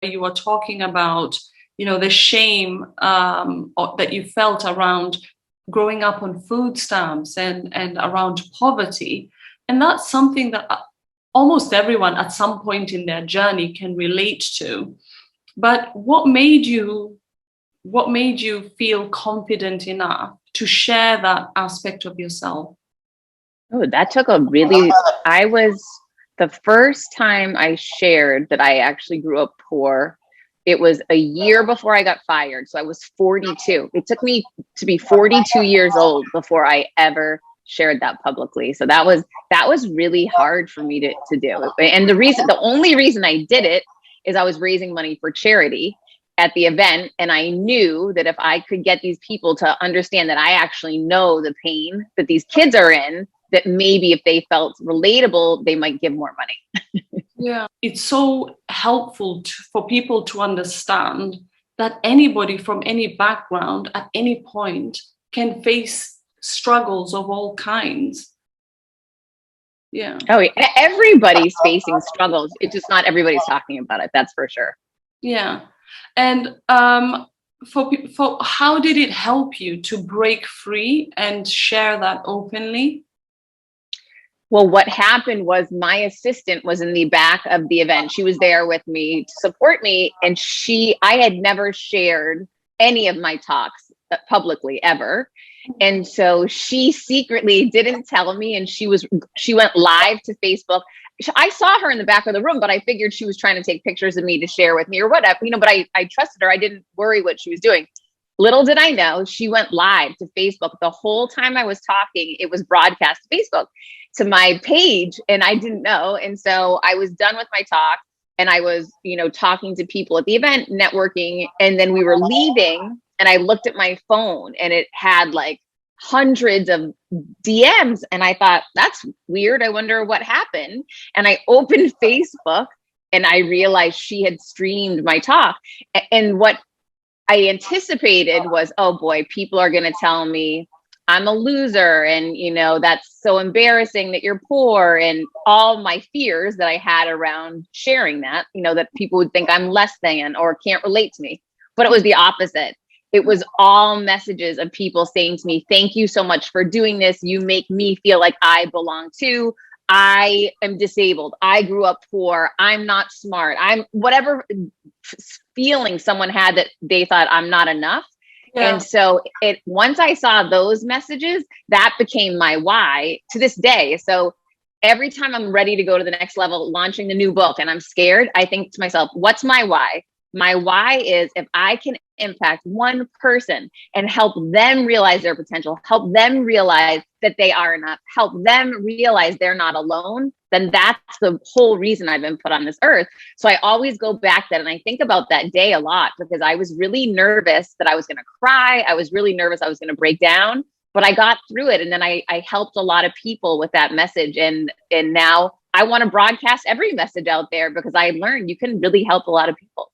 you were talking about, the shame that you felt around growing up on food stamps and around poverty. And that's something that almost everyone at some point in their journey can relate to. But what made you feel confident enough to share that aspect of yourself? Oh, that took the first time I shared that I actually grew up poor. It was a year before I got fired. So I was 42. It took me to be 42 years old before I ever shared that publicly. So that was really hard for me to do. And the only reason I did it is I was raising money for charity at the event. And I knew that if I could get these people to understand that I actually know the pain that these kids are in, that maybe if they felt relatable, they might give more money. Yeah, it's so helpful for people to understand that anybody from any background at any point can face struggles of all kinds. Yeah. Oh, yeah. Everybody's facing struggles. It's just not everybody's talking about it. That's for sure. Yeah. And for how did it help you to break free and share that openly? Well, what happened was my assistant was in the back of the event. She was there with me to support me. And I had never shared any of my talks publicly ever. And so she secretly didn't tell me. And she went live to Facebook. I saw her in the back of the room, but I figured she was trying to take pictures of me to share with me or whatever, but I trusted her. I didn't worry what she was doing. Little did I know, she went live to Facebook. The whole time I was talking, it was broadcast to Facebook, to my page, and I didn't know. And so I was done with my talk, and I was, talking to people at the event, networking, and then we were leaving, and I looked at my phone, and it had like hundreds of DMs, and I thought, that's weird. I wonder what happened. And I opened Facebook, and I realized she had streamed my talk. And what I anticipated was, oh boy, people are going to tell me I'm a loser. And, that's so embarrassing that you're poor, and all my fears that I had around sharing that, that people would think I'm less than or can't relate to me. But it was the opposite. It was all messages of people saying to me, thank you so much for doing this. You make me feel like I belong too. I am disabled. I grew up poor. I'm not smart. I'm whatever feeling someone had that they thought I'm not enough. Yeah. And so once I saw those messages, that became my why to this day. So every time I'm ready to go to the next level, launching the new book, and I'm scared, I think to myself, what's my why? My why is if I can impact one person and help them realize their potential, help them realize that they are enough, help them realize they're not alone, then that's the whole reason I've been put on this earth. So I always go back to that, and I think about that day a lot, because I was really nervous that I was going to cry. I was really nervous I was going to break down, but I got through it. And then I helped a lot of people with that message. And now I want to broadcast every message out there, because I learned you can really help a lot of people.